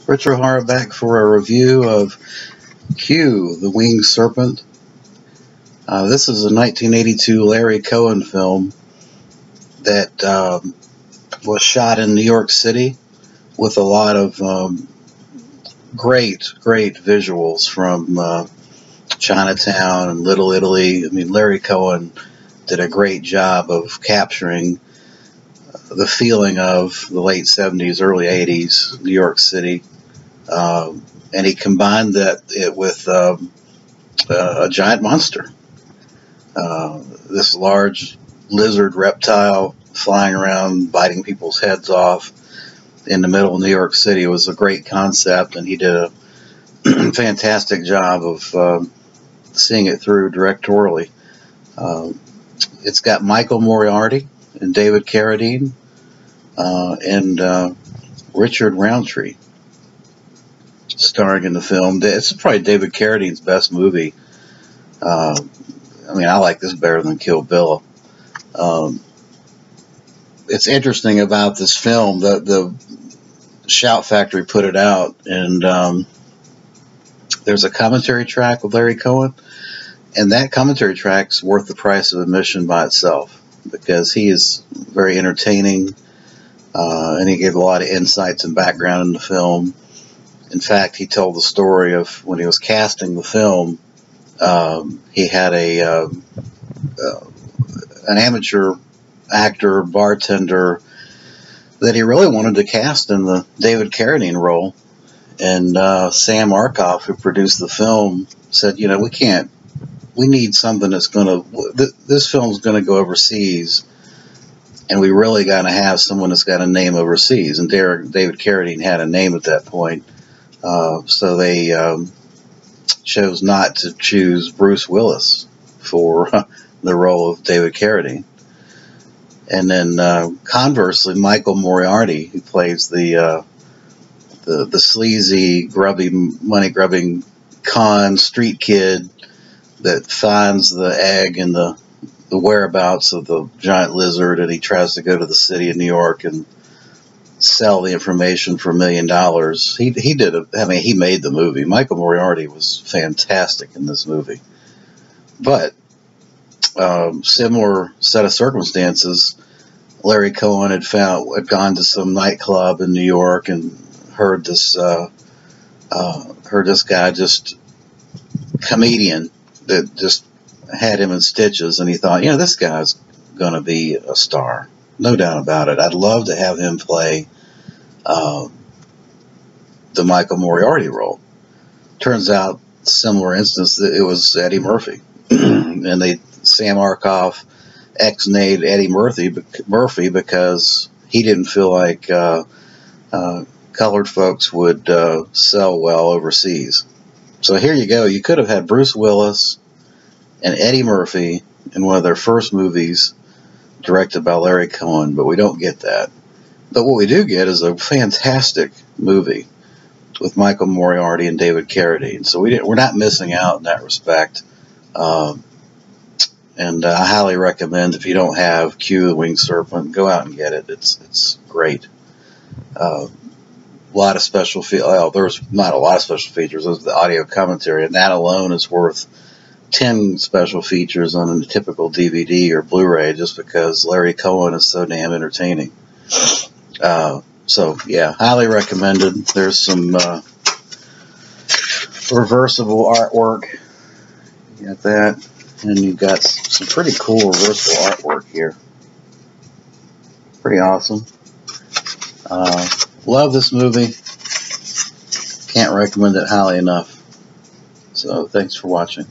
Richard Hara back for a review of Q The Winged Serpent. This is a 1982 Larry Cohen film that was shot in New York City with a lot of great visuals from Chinatown and Little Italy. I mean, Larry Cohen did a great job of capturing the feeling of the late 70s, early 80s New York City. And he combined it with a giant monster. This large lizard reptile flying around, biting people's heads off in the middle of New York City. It was a great concept, and he did a fantastic job of seeing it through directorially. It's got Michael Moriarty and David Carradine and Richard Roundtree starring in the film. It's probably David Carradine's best movie. I mean, I like this better than Kill Bill. It's interesting about this film that the Shout Factory put it out, and there's a commentary track with Larry Cohen, and that commentary track's worth the price of admission by itself because he is very entertaining, and he gave a lot of insights and background in the film. In fact, he told the story of when he was casting the film. He had an amateur actor, bartender that he really wanted to cast in the David Carradine role. And Sam Arkoff, who produced the film, said, you know, we need something that's going to, this film's going to go overseas, and we really got to have someone that's got a name overseas. And David Carradine had a name at that point. So they chose not to choose Bruce Willis for the role of David Carradine. And then conversely, Michael Moriarty, who plays the sleazy, grubby, money-grubbing con street kid that finds the egg and the whereabouts of the giant lizard, and he tries to go to the city of New York and sell the information for $1 million. He made the movie. Michael Moriarty was fantastic in this movie. But similar set of circumstances, Larry Cohen had gone to some nightclub in New York and heard this guy, just comedian, that just had him in stitches, and he thought, you know, this guy's going to be a star. No doubt about it. I'd love to have him play the Michael Moriarty role. Turns out, similar instance, it was Eddie Murphy. And Sam Arkoff ex-nayed Eddie Murphy because he didn't feel like colored folks would sell well overseas. So here you go. You could have had Bruce Willis and Eddie Murphy in one of their first movies directed by Larry Cohen, but we don't get that. But what we do get is a fantastic movie with Michael Moriarty and David Carradine. So we're not missing out in that respect. And I highly recommend, if you don't have Q The Winged Serpent, go out and get it. It's great. A lot of special there's not a lot of special features. There's the audio commentary, and that alone is worth 10 special features on a typical DVD or Blu-ray, just because Larry Cohen is so damn entertaining. So yeah, highly recommended. There's some reversible artwork. You got that, and you've got some pretty cool reversible artwork here. Pretty awesome. Love this movie. Can't recommend it highly enough. So thanks for watching.